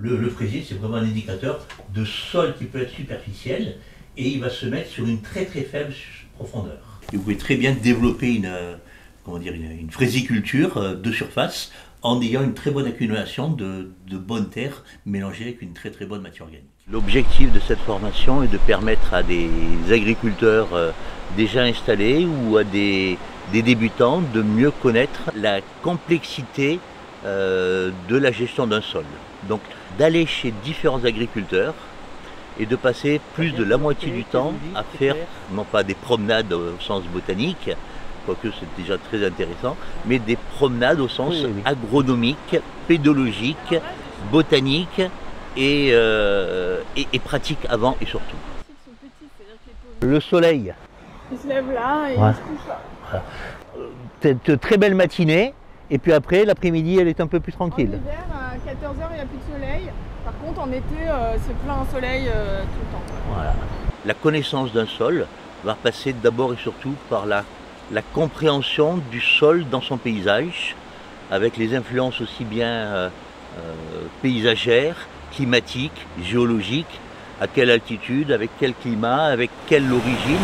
Le fraisier, c'est vraiment un indicateur de sol qui peut être superficiel et il va se mettre sur une très très faible profondeur. Et vous pouvez très bien développer une fraisiculture de surface en ayant une très bonne accumulation de bonnes terres mélangées avec une très très bonne matière organique. L'objectif de cette formation est de permettre à des agriculteurs déjà installés ou à des débutants de mieux connaître la complexité de la gestion d'un sol. Donc d'aller chez différents agriculteurs et de passer plus de la moitié du temps à faire, non pas des promenades au sens botanique, quoique c'est déjà très intéressant, mais des promenades au sens agronomique, pédologique, botanique et pratique avant et surtout. Le soleil. Il se lève là et il se couche là. Voilà. C'est une très belle matinée et puis après l'après-midi elle est un peu plus tranquille. En hiver à 14h il n'y a plus de soleil, par contre en été c'est plein soleil tout le temps. Voilà. La connaissance d'un sol va passer d'abord et surtout par la compréhension du sol dans son paysage, avec les influences aussi bien paysagères, climatiques, géologiques, à quelle altitude, avec quel climat, avec quelle origine.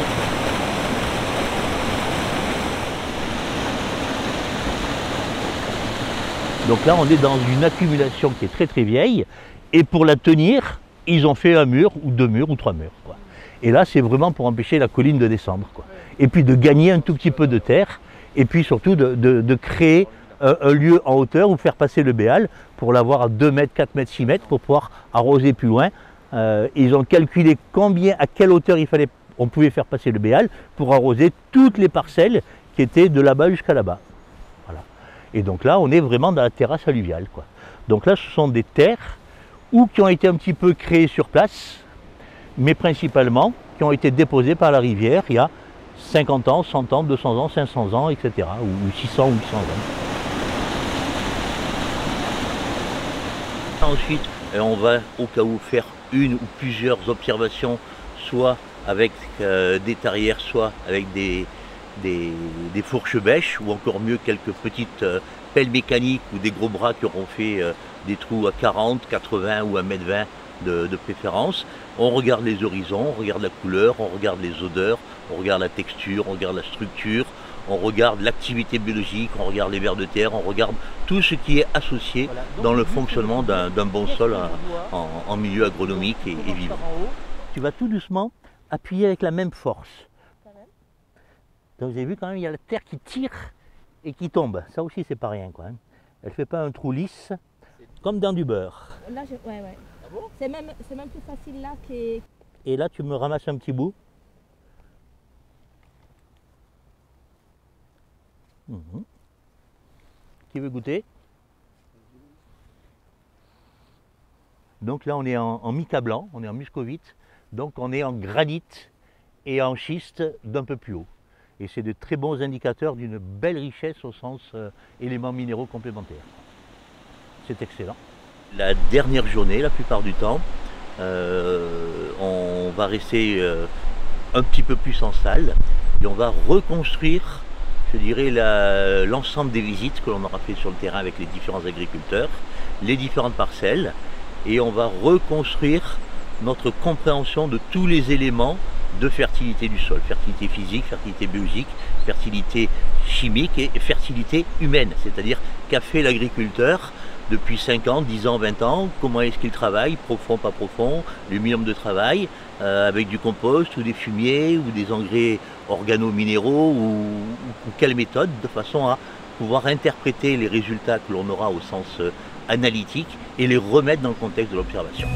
Donc là, on est dans une accumulation qui est très très vieille, et pour la tenir, ils ont fait un mur, ou 2 murs, ou 3 murs, quoi. Et là, c'est vraiment pour empêcher la colline de descendre, quoi. Et puis de gagner un tout petit peu de terre, et puis surtout de créer un lieu en hauteur où faire passer le béal, pour l'avoir à 2 mètres, 4 mètres, 6 mètres, pour pouvoir arroser plus loin. Ils ont calculé à quelle hauteur on pouvait faire passer le béal, pour arroser toutes les parcelles qui étaient de là-bas jusqu'à là-bas. Voilà. Et donc là, on est vraiment dans la terrasse alluviale, quoi. Donc là, ce sont des terres qui ont été un petit peu créées sur place, mais principalement qui ont été déposées par la rivière il y a 50 ans, 100 ans, 200 ans, 500 ans, etc. Ou 600 ou 800 ans. Ensuite, on va au cas où faire une ou plusieurs observations, soit avec des tarières, soit avec des fourches-bêches, ou encore mieux quelques petites pelles mécaniques ou des gros bras qui auront fait des trous à 40, 80 ou 1,20 m de préférence. On regarde les horizons, on regarde la couleur, on regarde les odeurs, on regarde la texture, on regarde la structure, on regarde l'activité biologique, on regarde les vers de terre, on regarde tout ce qui est associé dans le fonctionnement d'un bon sol en milieu agronomique et vivant. Tu vas tout doucement appuyer avec la même force. Donc vous avez vu quand même, il y a la terre qui tire et qui tombe. Ça aussi, c'est pas rien, quoi. Elle ne fait pas un trou lisse, comme dans du beurre. Là, ouais. Ah bon, c'est même plus facile là que... Et là, tu me ramasses un petit bout. Qui veut goûter? Donc là, on est en mica blanc, on est en muscovite, donc on est en granit et en schiste d'un peu plus haut. Et c'est de très bons indicateurs d'une belle richesse au sens éléments minéraux complémentaires. C'est excellent. La dernière journée, la plupart du temps, on va rester un petit peu plus en salle et on va reconstruire, je dirais, l'ensemble des visites que l'on aura fait sur le terrain avec les différents agriculteurs, les différentes parcelles, et on va reconstruire notre compréhension de tous les éléments de fertilité du sol, fertilité physique, fertilité biologique, fertilité chimique et fertilité humaine, c'est-à-dire qu'a fait l'agriculteur depuis 5 ans, 10 ans, 20 ans, comment est-ce qu'il travaille, profond, pas profond, le minimum de travail, avec du compost ou des fumiers ou des engrais organo-minéraux ou quelle méthode, de façon à pouvoir interpréter les résultats que l'on aura au sens analytique et les remettre dans le contexte de l'observation.